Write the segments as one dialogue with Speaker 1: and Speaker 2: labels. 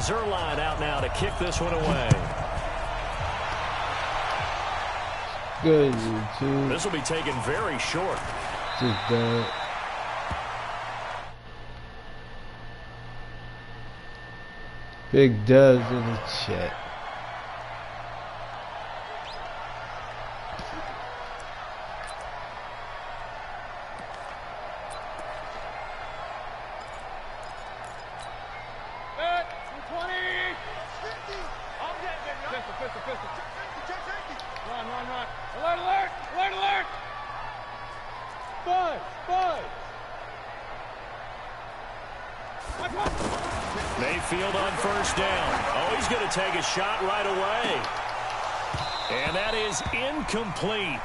Speaker 1: Zerline out now to kick this one away.
Speaker 2: Good, YouTube.
Speaker 1: This will be taken very short.
Speaker 2: Just bad. Big dubs in the chat.
Speaker 1: Mayfield on first down. Oh, he's going to take a shot right away. And that is incomplete.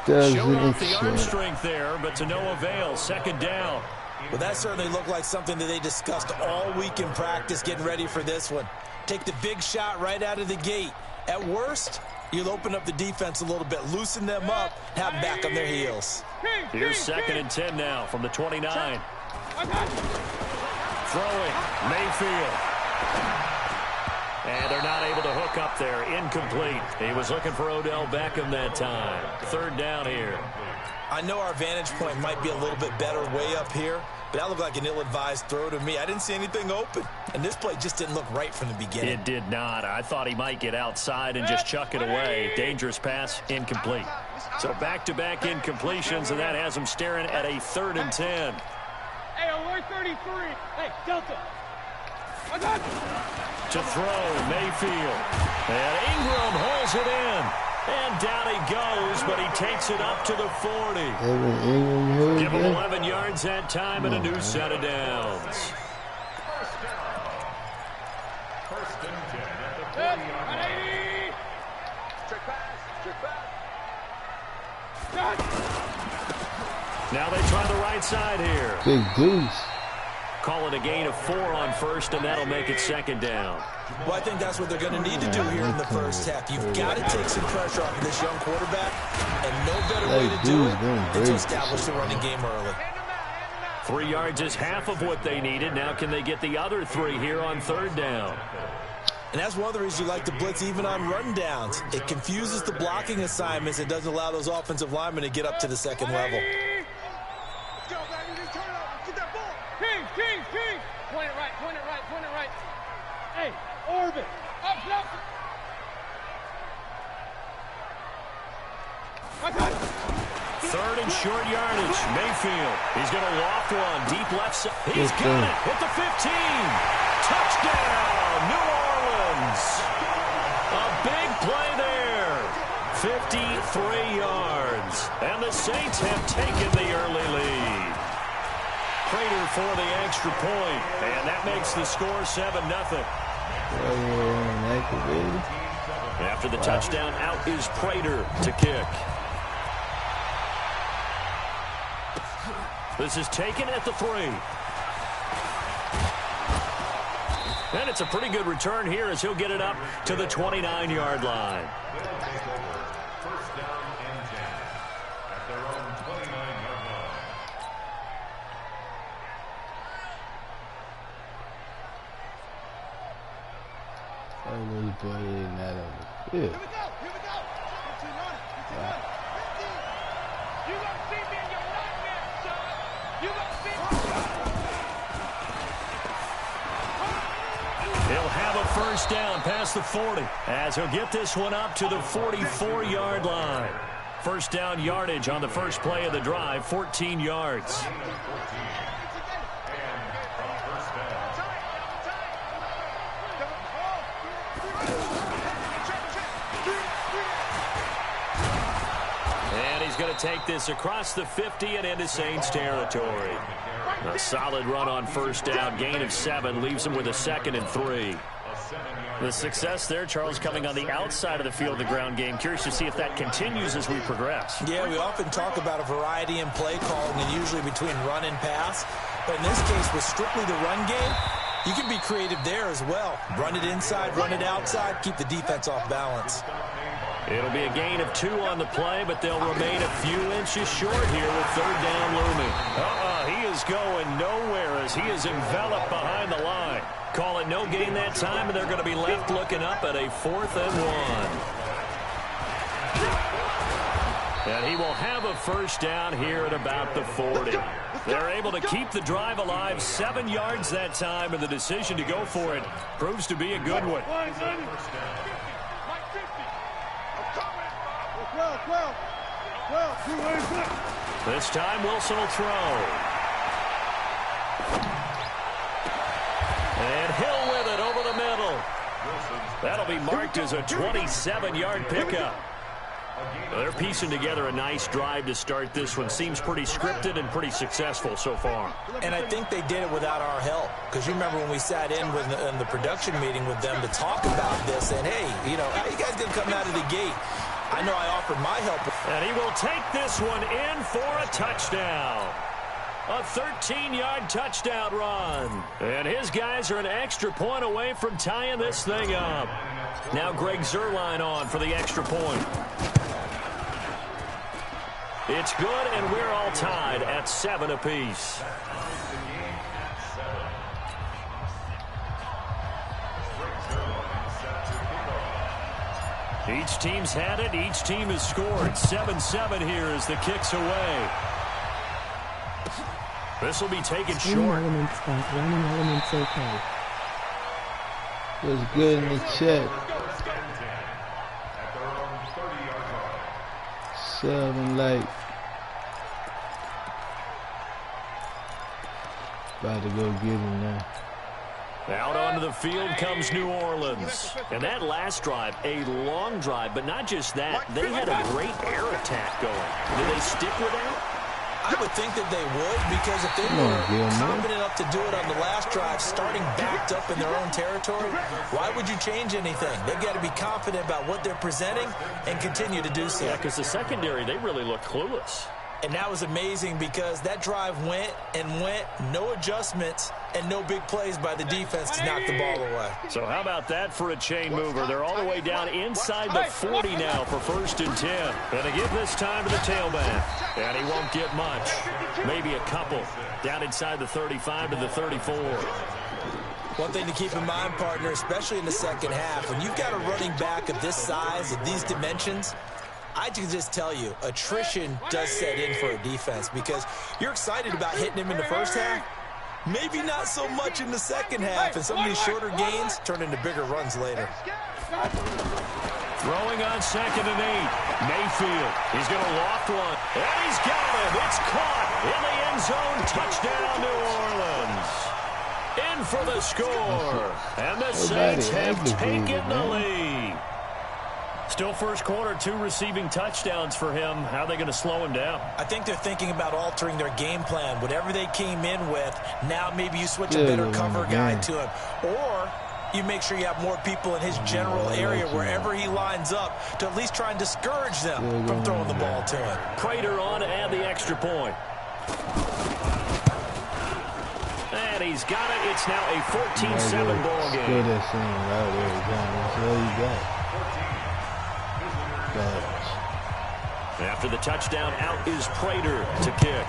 Speaker 1: Showed off the arm strength there, but to no avail. Second down.
Speaker 3: Well, that certainly looked like something that they discussed all week in practice, getting ready for this one. Take the big shot right out of the gate. At worst, you'll open up the defense a little bit, loosen them up, have them back on their heels.
Speaker 1: Here's 2nd and 10 now from the 29. Throwing, Mayfield. And they're not able to hook up there. Incomplete. He was looking for Odell Beckham that time. 3rd down here.
Speaker 3: I know our vantage point might be a little bit better way up here, but that looked like an ill-advised throw to me. I didn't see anything open, and this play just didn't look right from the beginning.
Speaker 1: It did not. I thought he might get outside and just chuck it away. Dangerous pass, incomplete. So back-to-back incompletions, and that has him staring at a 3rd and 10.
Speaker 4: Hey, alert 33. Hey, Delta.
Speaker 1: To throw, Mayfield. And Ingram holds it in. And down he goes, but he takes it up to the 40. Give him 11 yards that time and a new set of downs.
Speaker 4: First and 10 at the 40-yard line. Check pass.
Speaker 1: Now they try the right side here.
Speaker 2: Big goose.
Speaker 1: Call it a gain of 4 on first, and that'll make it 2nd down.
Speaker 3: Well, I think that's what they're going to need to do here in the first half. You've got to take some pressure off of this young quarterback, and no better way to do it than to establish the running game early.
Speaker 1: 3 yards is half of what they needed. Now can they get the other 3 here on 3rd down?
Speaker 3: And that's one of the reasons you like to blitz even on run downs. It confuses the blocking assignments. It doesn't allow those offensive linemen to get up to the second level.
Speaker 4: Point it right, point it right, point it right. Hey, orbit. Up.
Speaker 1: Third and short yardage. Mayfield. He's going to loft one. Deep left side. He's got it at the 15. Touchdown, New Orleans. A big play there. 53 yards. And the Saints have taken the early lead. Prater for the extra point, and that makes the score 7-0. After the touchdown, out is Prater to kick. This is taken at the 3. And it's a pretty good return here as he'll get it up to the 29-yard line.
Speaker 4: First down and 10 at their own 29-yard line.
Speaker 2: I'm really playing that over. Yeah.
Speaker 4: Here we go. 15 on it. 15 on it. 15. You gonna see me in your nightmare, son. You gonna see me.
Speaker 1: He'll have a first down past the 40 as he'll get this one up to the 44-yard line. First down yardage on the first play of the drive, 14 yards. Going to take this across the 50 and into Saints territory. A solid run on first down, gain of 7, leaves him with a 2nd and 3. The success there, Charles, coming on the outside of the field, the ground game. Curious to see if that continues as we progress.
Speaker 3: Yeah, we often talk about a variety in play calling and usually between run and pass. But in this case, with strictly the run game, you can be creative there as well. Run it inside, run it outside, keep the defense off balance.
Speaker 1: It'll be a gain of 2 on the play, but they'll remain a few inches short here with third down looming. He is going nowhere as he is enveloped behind the line. Call it no gain that time, and they're going to be left looking up at a 4th and 1. And he will have a first down here at about the 40. They're able to keep the drive alive, 7 yards that time, and the decision to go for it proves to be a good one. This time Wilson will throw. And Hill with it over the middle. That'll be marked as a 27-yard pickup. They're piecing together a nice drive to start this one. Seems pretty scripted and pretty successful so far.
Speaker 3: And I think they did it without our help. Because you remember when we sat in the production meeting with them to talk about this. And, hey, you know, how you guys going to come out of the gate? I know I offered my help.
Speaker 1: And he will take this one in for a touchdown. A 13-yard touchdown run. And his guys are an extra point away from tying this thing up. Now Greg Zuerlein on for the extra point. It's good, and we're all tied at 7 apiece. Each team's had it. Each team has scored. 7-7 here as the kick's away. This will be taken short.
Speaker 5: Elements start running elements okay.
Speaker 2: Was good in the check. 7 late. About to go get him now.
Speaker 1: Out onto the field comes New Orleans. And that last drive, a long drive, but not just that. They had a great air attack going. Did they stick with that?
Speaker 3: I would think that they would, because if they were confident enough to do it on the last drive, starting backed up in their own territory, why would you change anything? They've got to be confident about what they're presenting and continue to do so.
Speaker 1: Yeah, because the secondary, they really looked clueless.
Speaker 3: And that was amazing because that drive went and went, no adjustments, and no big plays by the defense to knock the ball away.
Speaker 1: So how about that for a chain mover? They're all the way down inside the 40 now for 1st and 10. Gonna give this time to the tailback. And he won't get much. Maybe a couple. Down inside the 35 to the 34.
Speaker 3: One thing to keep in mind, partner, especially in the second half, when you've got a running back of this size, of these dimensions, I can just tell you, attrition does set in for a defense because you're excited about hitting him in the first half. Maybe not so much in the second half, and some of these shorter gains turn into bigger runs later.
Speaker 1: Throwing on 2nd and 8. Mayfield. He's going to loft one. And he's got it. It's caught in the end zone. Touchdown, New Orleans. In for the score. And the Saints have taken the lead. Still first quarter, 2 receiving touchdowns for him. How are they going to slow him down?
Speaker 3: I think they're thinking about altering their game plan. Whatever they came in with, now maybe you switch a better cover guy to him. Or you make sure you have more people in his general area wherever he lines up to at least try and discourage them from throwing the ball to him.
Speaker 1: Prater on to add the extra point. And he's got it. It's now a 14-7 ball game.
Speaker 2: Good at seeing right there, John. That's all you got.
Speaker 1: After the touchdown, out is Prater to kick.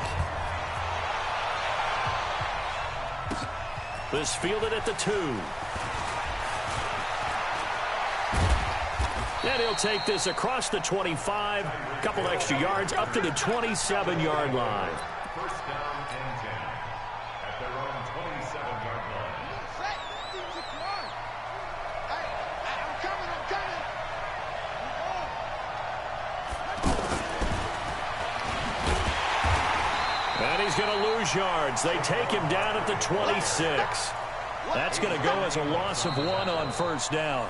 Speaker 1: This fielded at the 2. And he'll take this across the 25, couple extra yards up to the 27-yard line.
Speaker 6: First down and 10 at their own 27-yard line.
Speaker 1: And he's going to lose yards. They take him down at the 26. That's going to go as a loss of 1 on first down.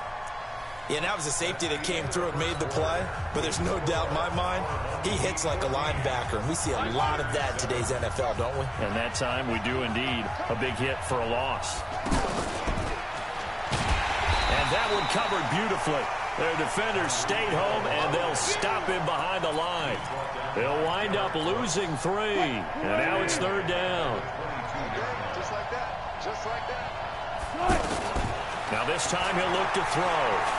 Speaker 3: Yeah, and that was a safety that came through and made the play, but there's no doubt in my mind, he hits like a linebacker, and we see a lot of that in today's NFL, don't we?
Speaker 1: And that time we do indeed. A big hit for a loss. And that one covered beautifully. Their defenders stayed home, and they'll stop him behind the line. They'll wind up losing 3, and now it's 3rd down.
Speaker 4: Just like that. Just like that.
Speaker 1: Now this time he'll look to throw.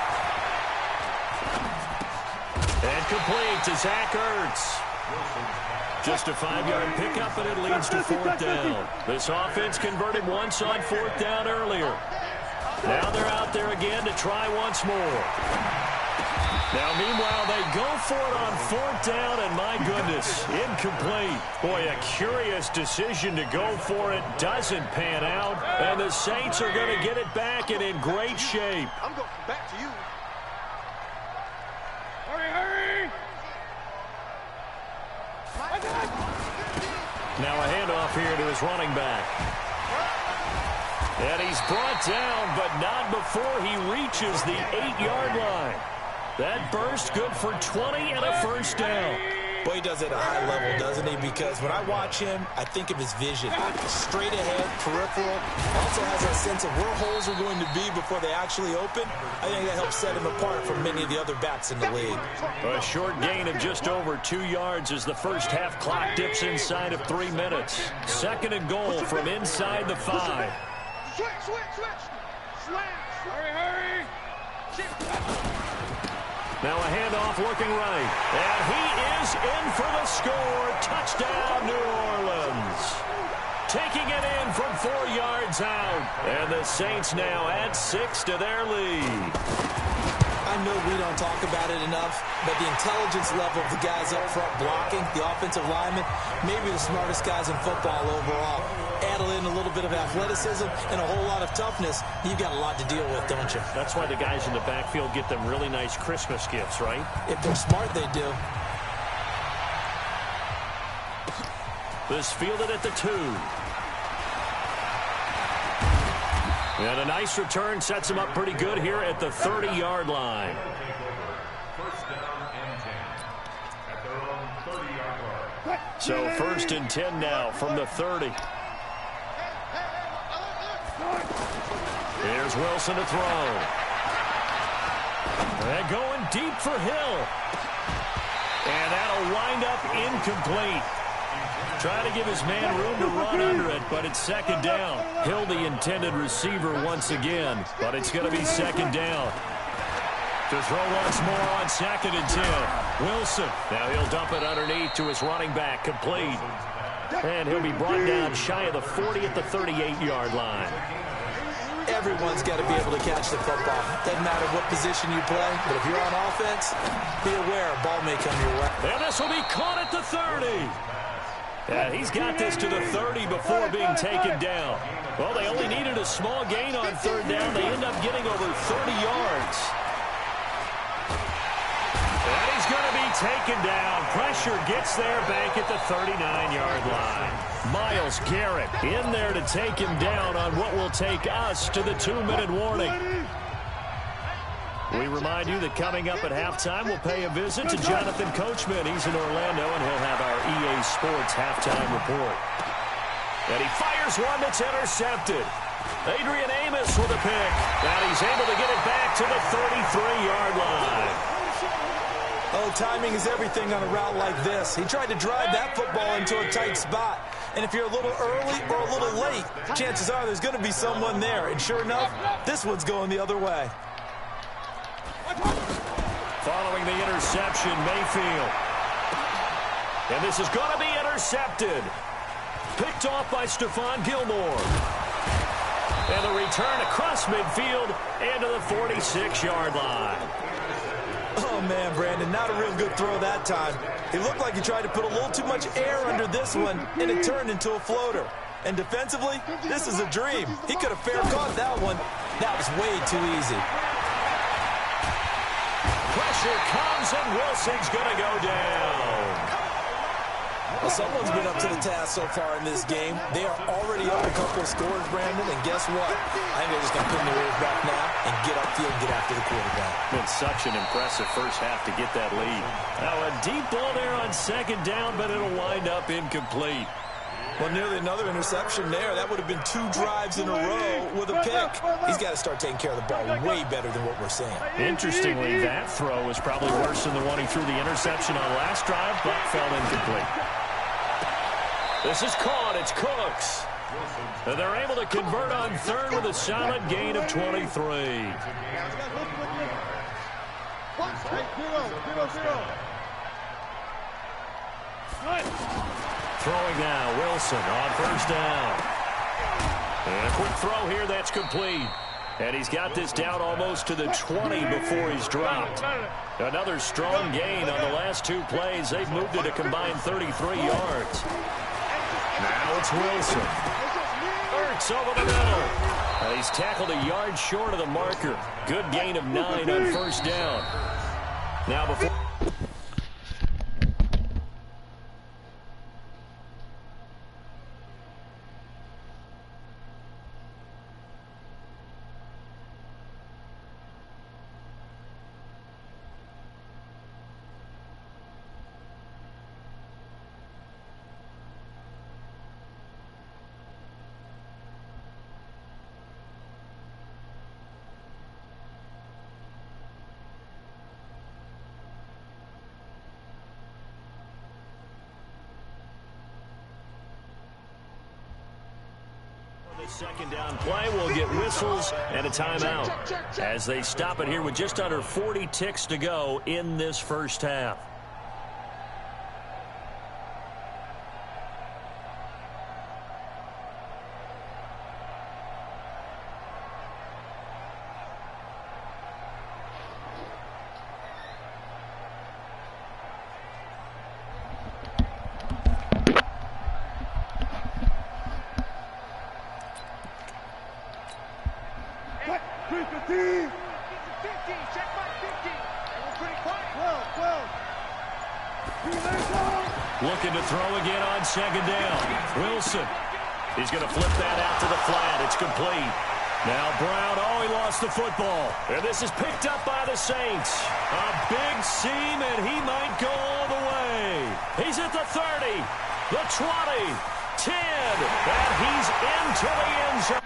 Speaker 1: And complete to Zach Ertz. Just a 5-yard pickup, and it leads to 4th down. This offense converted once on 4th down earlier. Now they're out there again to try once more. Now, meanwhile, they go for it on 4th down, and my goodness, incomplete. Boy, a curious decision to go for it. Doesn't pan out, and the Saints are going to get it back and in great shape.
Speaker 4: I'm going back to you. Hurry, hurry!
Speaker 1: Now a handoff here to his running back. And he's brought down, but not before he reaches the 8-yard line. That burst good for 20 and a 1st down.
Speaker 3: Boy, he does it at a high level, doesn't he? Because when I watch him, I think of his vision. Straight ahead, peripheral. Also has that sense of where holes are going to be before they actually open. I think that helps set him apart from many of the other backs in the league.
Speaker 1: A short gain of just over 2 yards as the first half clock dips inside of 3 minutes. 2nd and goal from inside the 5.
Speaker 4: Switch, switch, switch. Slam. Hurry, hurry.
Speaker 1: Now a handoff looking right. And he is in for the score. Touchdown, New Orleans. Taking it in from 4 yards out. And the Saints now add 6 to their lead.
Speaker 3: I know we don't talk about it enough, but the intelligence level of the guys up front blocking, the offensive linemen, maybe the smartest guys in football overall. Add in a little bit of athleticism and a whole lot of toughness, you've got a lot to deal with, don't you?
Speaker 1: That's why the guys in the backfield get them really nice Christmas gifts, right?
Speaker 3: If they're smart, they do.
Speaker 1: This fielded at the 2. And a nice return sets him up pretty good here at the 30-yard line.
Speaker 6: First down and 10 at their own 30-yard line.
Speaker 1: So 1st and 10 now from the 30. Here's Wilson to throw. And going deep for Hill. And that'll wind up incomplete. Trying to give his man room to run under it, but it's 2nd down. Hill, the intended receiver once again, but it's going to be 2nd down. To throw once more on 2nd and 10. Wilson. Now he'll dump it underneath to his running back, complete. And he'll be brought down shy of the 40 at the 38-yard line.
Speaker 3: Everyone's got to be able to catch the football. Doesn't matter what position you play, but if you're on offense, be aware a ball may come your way.
Speaker 1: And this will be caught at the 30. And he's got this to the 30 before being taken down. Well, they only needed a small gain on 3rd down. They end up getting over 30 yards. And he's going to be taken down. Pressure gets there back at the 39-yard line. Myles Garrett in there to take him down on what will take us to the 2-minute warning. We remind you that coming up at halftime, we'll pay a visit to Jonathan Coachman. He's in Orlando, and he'll have our EA Sports halftime report. And he fires one that's intercepted. Adrian Amos with a pick. And he's able to get it back to the 33-yard line.
Speaker 3: Oh, timing is everything on a route like this. He tried to drive that football into a tight spot. And if you're a little early or a little late, chances are there's going to be someone there. And sure enough, this one's going the other way.
Speaker 1: Following the interception, Mayfield. And this is going to be intercepted. Picked off by Stephon Gilmore. And the return across midfield and to the 46-yard line.
Speaker 3: Oh, man, Brandon, not a real good throw that time. He looked like he tried to put a little too much air under this one, and it turned into a floater. And defensively, this is a dream. He could have fair caught that one. That was way too easy.
Speaker 1: Pressure comes, and Wilson's going to go down.
Speaker 3: Well, someone's been up to the task so far in this game. They are already up a couple of scores, Brandon, and guess what? I think they're just going to pin their ears back now and get upfield and get after the quarterback.
Speaker 1: Been such an impressive first half to get that lead. Now a deep ball there on 2nd down, but it'll wind up incomplete.
Speaker 3: Well, nearly another interception there. That would have been 2 drives in a row with a pick. He's got to start taking care of the ball way better than what we're seeing.
Speaker 1: Interestingly, that throw was probably worse than the one he threw the interception on last drive, but fell incomplete. This is caught. It's Cooks. And they're able to convert on 3rd with a solid gain of 23. Throwing now, Wilson on first down. And a quick throw here, that's complete. And he's got this down almost to the 20 before he's dropped. Another strong gain on the last two plays. They've moved it a combined 33 yards. Now it's Wilson. Ertz over the middle. He's tackled a yard short of the marker. Good gain of 9 on first down. Now before... Second down play will get whistles and a timeout as they stop it here with just under 40 ticks to go in this first half. Looking to throw again on second down. Wilson. He's going to flip that out to the flat. It's complete. Now Brown, he lost the football. And this is picked up by the Saints. A big seam, and he might go all the way. He's at the 30, the 20, 10, and he's into the end zone.